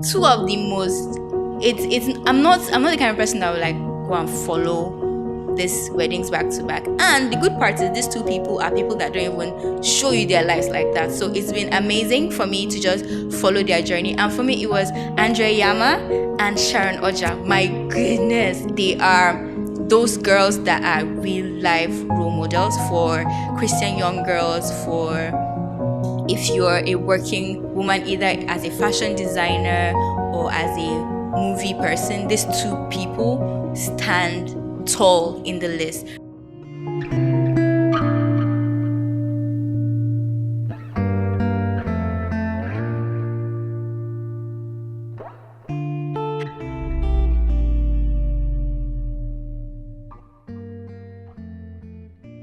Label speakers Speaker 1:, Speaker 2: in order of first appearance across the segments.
Speaker 1: two of the most it's I'm not the kind of person that would like go and follow these weddings back to back. And the good part is these two people are people that don't even show you their lives like that. So it's been amazing for me to just follow their journey. And for me, it was Andrea Yama and Sharon Oja. My goodness, they are those girls that are real life role models for Christian young girls, for if you're a working woman, either as a fashion designer or as a movie person, these two people stand tall in the list.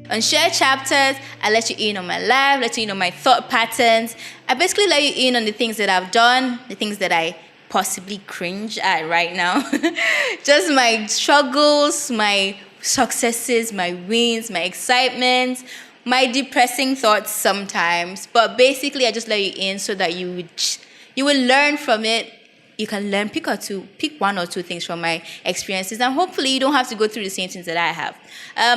Speaker 1: On Share Chapters, I let you in on my life, let you in on my thought patterns. I basically let you in on the things that I've done, the things that I possibly cringe at right now. Just my struggles, my successes, my wins, my excitements, my depressing thoughts sometimes. But basically, I just let you in so that you will learn from it. You can learn, pick one or two things from my experiences, and hopefully you don't have to go through the same things that I have.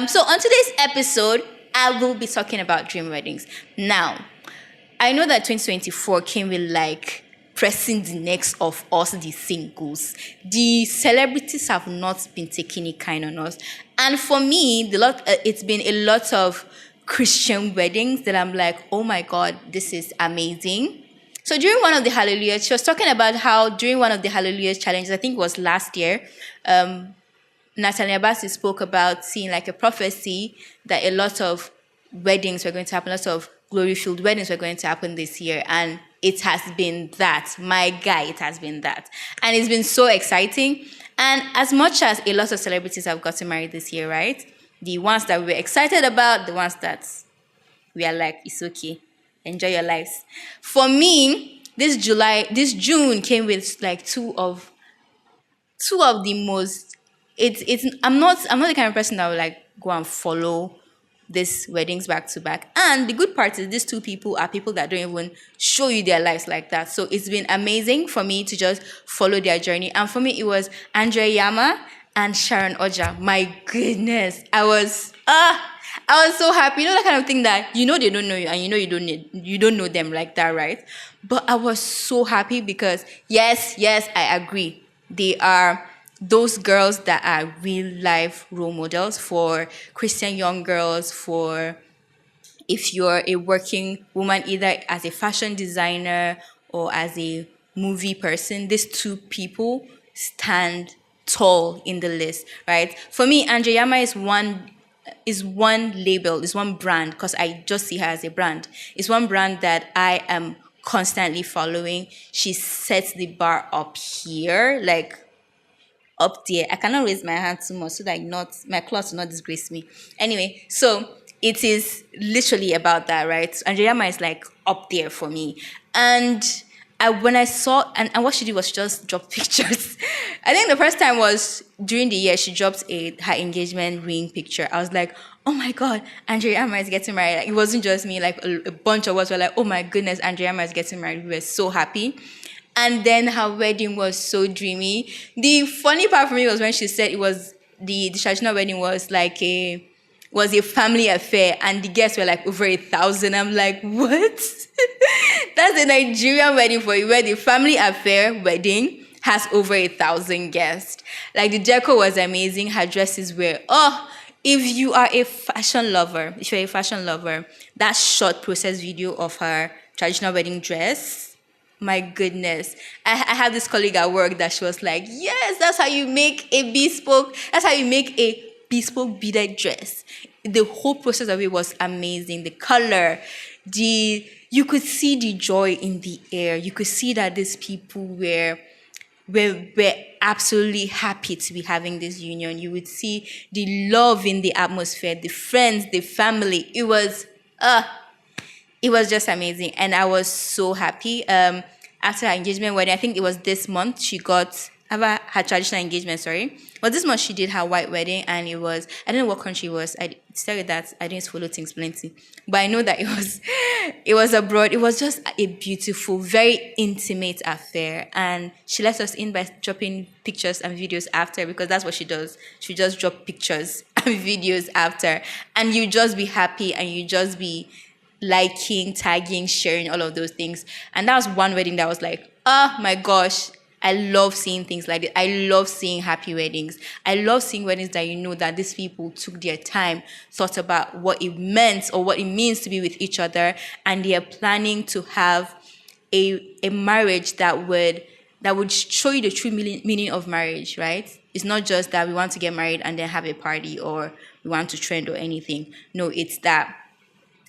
Speaker 1: So on today's episode, I will be talking about dream weddings. Now, I know that 2024 came with like pressing the necks of us, the singles. The celebrities have not been taking it kind on us, and for me, it's been a lot of Christian weddings that I'm like, oh my God, this is amazing. So during one of the Hallelujahs, she was talking about how during one of the Hallelujahs challenges, I think it was last year, Natalia Bassi spoke about seeing like a prophecy that a lot of weddings were going to happen, lots of glory-filled weddings were going to happen this year. And it has been that. My guy, it has been that. And it's been so exciting. And as much as a lot of celebrities have gotten married this year, right? The ones that we were excited about, the ones that we are like, it's okay. Enjoy your lives. For me, this June came with like two of the most. It's I'm not the kind of person that would like go and follow these weddings back to back. And the good part is these two people are people that don't even show you their lives like that. So it's been amazing for me to just follow their journey. And for me, it was Andrea Yama and Sharon Oja. My goodness, I was so happy. You know that kind of thing that you know they don't know you and you know you don't know them like that, right? But I was so happy because yes, I agree. They are those girls that are real life role models for Christian young girls, for if you're a working woman, either as a fashion designer or as a movie person, these two people stand tall in the list, right? For me, Andrea Yama is one label, is one brand, because I just see her as a brand. It's one brand that I am constantly following. She sets the bar up here, like up there. I cannot raise my hand too much so that not my clothes will not disgrace me. Anyway, so it is literally about that, right? Andrea is like up there for me. And when I saw and what she did was just drop pictures. I think the first time was during the year she dropped her engagement ring picture. I was like, oh my God, Andrea is getting married. Like, it wasn't just me, like a bunch of us were like, oh my goodness, Andrea is getting married. We were so happy. And then her wedding was so dreamy. The funny part for me was when she said it was the traditional wedding was like a family affair, and the guests were like over 1,000. I'm like, what? That's a Nigerian wedding for you, where the family affair wedding has over 1,000 guests. Like, the decor was amazing. Her dresses were if you're a fashion lover, that short process video of her traditional wedding dress, my goodness. I had this colleague at work that she was like, yes, that's how you make a bespoke beaded dress. The whole process of it was amazing. The color, you could see the joy in the air. You could see that these people were absolutely happy to be having this union. You would see the love in the atmosphere, the friends, the family. It was just amazing, and I was so happy. After her engagement wedding, I think it was this month, she got about her traditional engagement, sorry. But this month she did her white wedding, and it was, I don't know what country it was. I tell you that I didn't follow things plenty. But I know that it was abroad. It was just a beautiful, very intimate affair. And she let us in by dropping pictures and videos after, because that's what she does. She just drop pictures and videos after. And you just be happy, and you just be liking, tagging, sharing, all of those things. And that was one wedding that was like, oh my gosh, I love seeing things like this. I love seeing happy weddings. I love seeing weddings that you know that these people took their time, thought about what it meant or what it means to be with each other, and they are planning to have a marriage that would show you the true meaning of marriage, right? It's not just that we want to get married and then have a party, or we want to trend or anything. No, it's that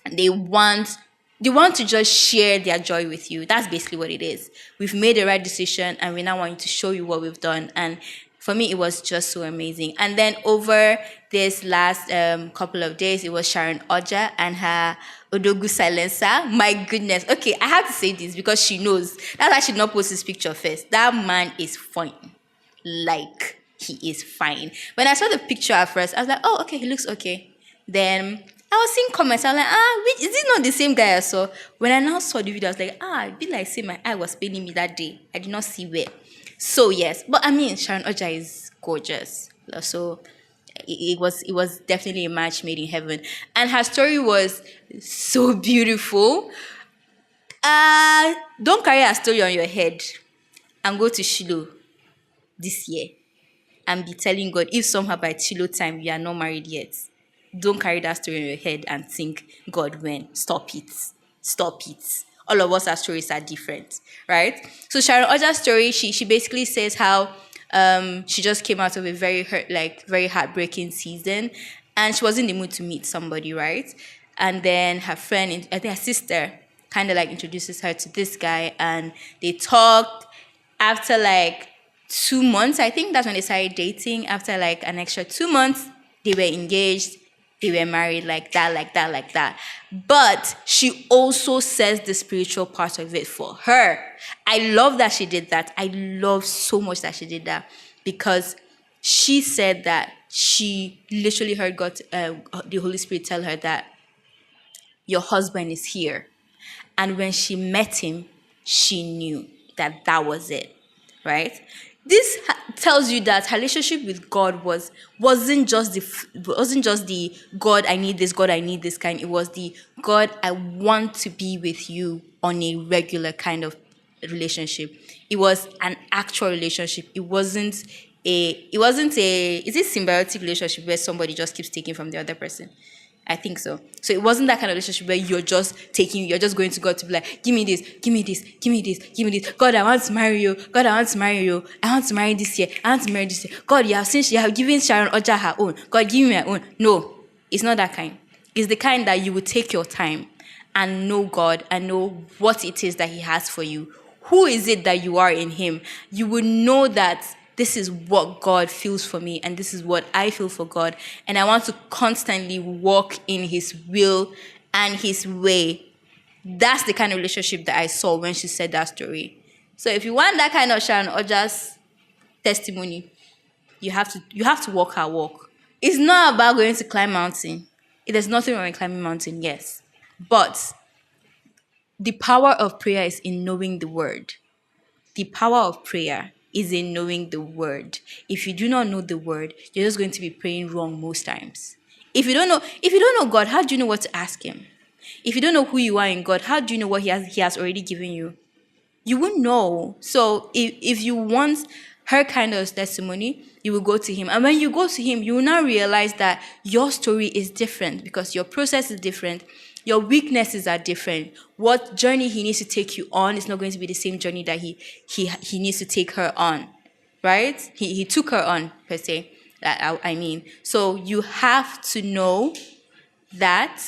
Speaker 1: they want to just share their joy with you. That's basically what it is. We've made the right decision, and we now want to show you what we've done. And for me, it was just so amazing. And then over this last couple of days, it was Sharon Oja and her Odogu silencer. My goodness. Okay, I have to say this because she knows. That's why she did not post this picture first. That man is fine. Like, he is fine. When I saw the picture at first, I was like, oh, okay, he looks okay. Then I was seeing comments. I was like, is this not the same guy I saw? When I now saw the video, I was like, it be like, say, my eye was paining me that day. I did not see where. So, yes. But, I mean, Sharon Oja is gorgeous. So, it was definitely a match made in heaven. And her story was so beautiful. Don't carry her story on your head and go to Shiloh this year and be telling God, if somehow by Shiloh time you are not married yet, don't carry that story in your head and think, God, when? Stop it. Stop it. All of us, our stories are different, right? So Sharon Oja's story, she basically says how she just came out of a very heartbreaking season, and she was in the mood to meet somebody, right? And then her friend, I think her sister, kind of like introduces her to this guy, and they talked. After like 2 months, I think that's when they started dating. After like an extra 2 months, they were engaged. They were married, like that, like that, like that. But she also says the spiritual part of it for her. I love that she did that. I love so much that she did that, because she said that she literally heard God, the Holy Spirit tell her that your husband is here. And when she met him, she knew that that was it, right? This tells you that her relationship with God wasn't just the God, I need this, God, I need this kind. It was the God, I want to be with you on a regular kind of relationship. It was an actual relationship. It wasn't is it symbiotic relationship where somebody just keeps taking from the other person? I think so. So it wasn't that kind of relationship where you're just going to God to be like, give me this, give me this, give me this, give me this. God, I want to marry you. God, I want to marry you. I want to marry this year. I want to marry this year. God, you have given Sharon Oja her own. God, give me my own. No, it's not that kind. It's the kind that you would take your time and know God and know what it is that He has for you. Who is it that you are in Him? You would know that this is what God feels for me, and this is what I feel for God. And I want to constantly walk in His will and His way. That's the kind of relationship that I saw when she said that story. So if you want that kind of Sharon Oja's testimony, you have to walk her walk. It's not about going to climb mountain. There's nothing wrong with climbing mountain, yes. But the power of prayer is in knowing the word. The power of prayer is in knowing the word. If you do not know the word, you're just going to be praying wrong most times. If you don't know God, how do you know what to ask Him? If you don't know who you are in God, how do you know what He has already given you? You won't know. So if you want her kind of testimony, you will go to Him. And when you go to Him, you will now realize that your story is different, because your process is different. Your weaknesses are different. What journey He needs to take you on is not going to be the same journey that he needs to take her on, right? He took her on, per se. I mean, so you have to know that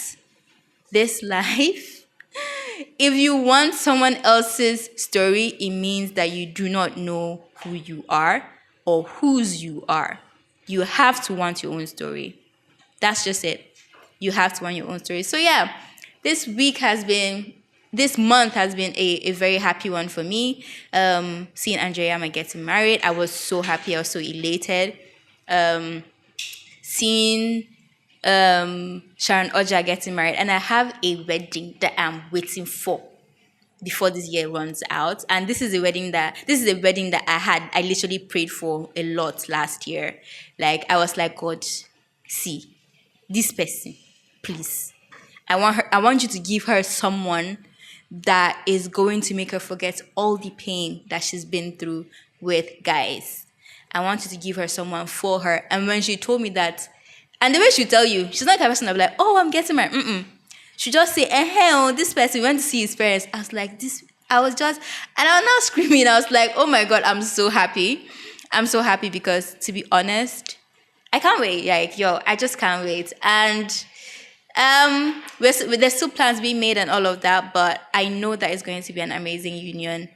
Speaker 1: this life, if you want someone else's story, it means that you do not know who you are or whose you are. You have to want your own story. That's just it. You have to want your own story. So yeah, this week has been this month has been a very happy one for me. Seeing Andrea Yama getting married, I was so happy. I was so elated. Seeing Sharon Oja getting married, and I have a wedding that I'm waiting for before this year runs out. And this is a wedding that I literally prayed for a lot last year. Like I was like, God, see this person, please. I want you to give her someone that is going to make her forget all the pain that she's been through with guys. I want you to give her someone for her. And when she told me that, and the way she tell you, she's not the person that be like, oh, I'm getting married. She just say, oh, this person went to see his parents. I was like, I was now screaming. I was like, oh my God, I'm so happy. I'm so happy because, to be honest, I can't wait. Like, yo, I just can't wait. And there's still plans being made and all of that, but I know that it's going to be an amazing union.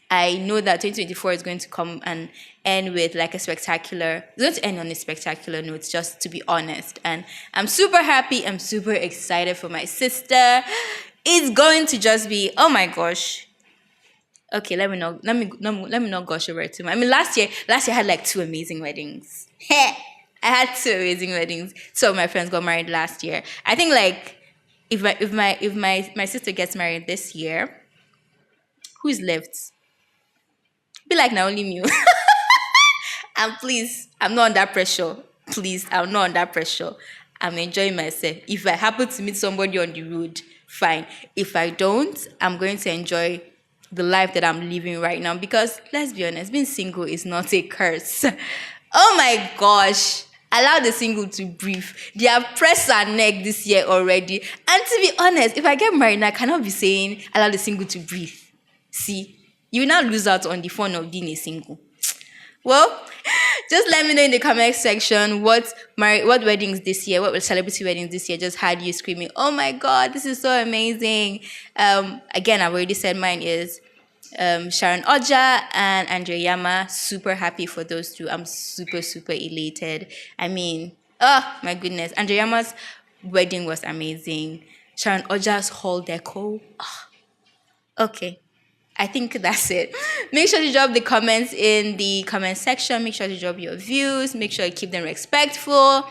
Speaker 1: I know that 2024 is going to come and end with like it's going to end on a spectacular note, just to be honest. And I'm super happy. I'm super excited for my sister. It's going to just be, oh my gosh. Okay, let me not gush over it too much. I mean, last year I had like two amazing weddings. I had two amazing weddings. Two of my friends got married last year. I think like if my sister gets married this year, who's left? Be like now only me. And please, I'm not under pressure. Please, I'm not under pressure. I'm enjoying myself. If I happen to meet somebody on the road, fine. If I don't, I'm going to enjoy the life that I'm living right now. Because let's be honest, being single is not a curse. Oh my gosh. Allow the single to breathe. They have pressed our neck this year already. And to be honest, if I get married now, I cannot be saying allow the single to breathe. See, you will now lose out on the fun of being a single. Well, just let me know in the comment section what weddings this year, what celebrity weddings this year just had you screaming, oh my God, this is so amazing. Again, I've already said mine is Sharon Oja and Andrea Yama. Super happy for those two. I'm super, super elated. I mean, oh my goodness. Andrea Yama's wedding was amazing. Sharon Oja's hall deco. Oh, okay. I think that's it. Make sure to drop the comments in the comment section. Make sure to drop your views. Make sure you keep them respectful.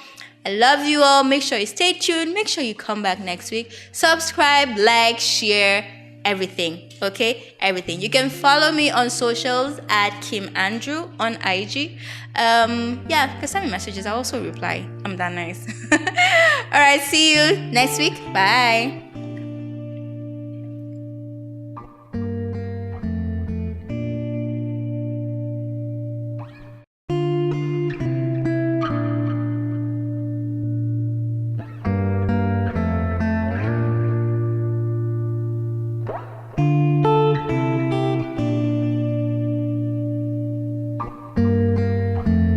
Speaker 1: I love you all. Make sure you stay tuned. Make sure you come back next week. Subscribe, like, share, everything. Okay? Everything. You can follow me on socials at Kim Andrew on IG. Yeah, because send me messages. I also reply. I'm that nice. All right. See you next week. Bye.